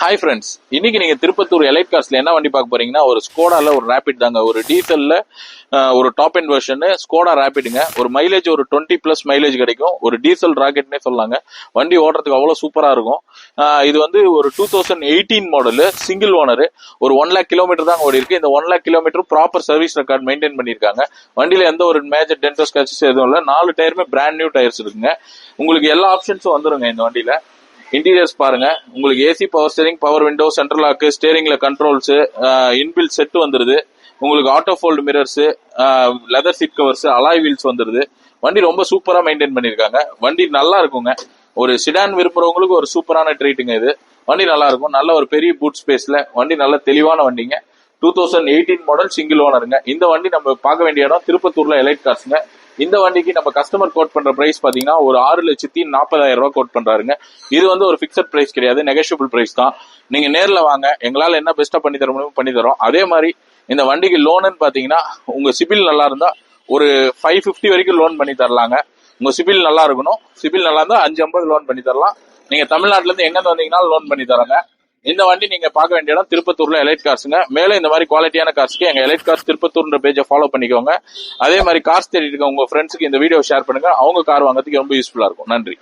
Hi friends, இன்னைக்கு நீங்க Tirupattur elite கார்ஸ்ல என்ன வண்டி பார்க்க போறீங்கன்னா, ஒரு ஸ்கோடால ஒரு ரேபிட் தாங்க. ஒரு டீசல்ல ஒரு டாப் எண்ட் வெர்ஷன் ஸ்கோடா ரேபிடுங்க. ஒரு மைலேஜ் ஒரு 20+ மைலேஜ் கிடைக்கும். ஒரு டீசல் ராக்கெட்னே சொல்லலாங்க. வண்டி ஓட்டுறதுக்கு அவ்வளவு சூப்பரா இருக்கும். இது வந்து ஒரு 2018 மாடல், சிங்கிள் ஓனர். ஒரு 1 lakh கிலோமீட்டர் தான் ஓடி இருக்கு. இந்த 1 lakh kilometre proper service record maintain பண்ணிருக்காங்க. வண்டியில எந்த ஒரு மேஜர் டென்டோ ஸ்கிராச்சஸ் எதுவும் இல்லை. 4 டயருமே பிராண்ட் நியூ டயர்ஸ் இருக்குங்க. உங்களுக்கு எல்லா ஆப்ஷன்ஸும் வந்துருங்க இந்த வண்டியில. இன்டீரியர்ஸ் பாருங்க, உங்களுக்கு AC, power steering, power window, central lock, ஸ்டீரிங்ல கண்ட்ரோல்ஸ், இன்பில்ட் செட் வந்துருது. உங்களுக்கு auto fold mirrors, leather seat covers, alloy wheels வந்துருது. வண்டி ரொம்ப சூப்பரா மெயின்டைன் பண்ணிருக்காங்க. வண்டி நல்லா இருக்குங்க. ஒரு சிடான் விரும்புறவங்களுக்கு ஒரு சூப்பரான ட்ரீட்டுங்க இது. வண்டி நல்லா இருக்கும். நல்ல ஒரு பெரிய பூட் ஸ்பேஸ்ல வண்டி நல்ல தெளிவான வண்டிங்க. 2018 மாடல், சிங்கிள் ஓனருங்க. இந்த வண்டி நம்ம பார்க்க வேண்டிய இடம் திருப்பத்தூர்ல எலைட் கார்ஸ்ங்க. இந்த வண்டிக்கு நம்ம கஸ்டமர் கோட் பண்ற பிரைஸ் பாத்தீங்கன்னா ஒரு 6,40,000 ரூபாய் கோட் பண்றாருங்க. இது வந்து ஒரு பிக்சட் பிரைஸ் கிடையாது, நெகோஷியபிள் பிரைஸ் தான். நீங்க நேர்ல வாங்க, எங்களால என்ன பெஸ்டா பண்ணி தர முடியும் பண்ணி தரோம். அதே மாதிரி இந்த வண்டிக்கு லோனுன்னு பாத்தீங்கன்னா உங்க சிபில் நல்லா இருந்தா ஒரு 550 வரைக்கும் லோன் பண்ணி தரலாங்க. உங்க சிபில் நல்லா இருக்கணும். சிபில் நல்லா இருந்தா 550 லோன் பண்ணி தரலாம். நீங்க தமிழ்நாட்டுல இருந்து எங்க வந்தீங்கன்னா லோன் பண்ணி தராங்க. இந்த வண்டி நீங்க பார்க்க வேண்டிய இடம் திருப்பத்தூர்ல எலைட் கார்ஸ்ங்க. மேலும் இந்த மாதிரி குவாலிட்டியான கார்ஸ்க்கு எங்க எலைட் கார்ஸ் திருப்பத்தூர்ன்ற பேஜை ஃபாலோ பண்ணிக்கோங்க. அதே மாதிரி கார்ஸ் தேடிட்டு இருக்க உங்க ஃப்ரெண்ட்ஸுக்கு இந்த வீடியோ ஷேர் பண்ணுங்க. அவங்க கார் வாங்குறதுக்கு ரொம்ப யூஸ்ஃபுல்லா இருக்கும். நன்றி.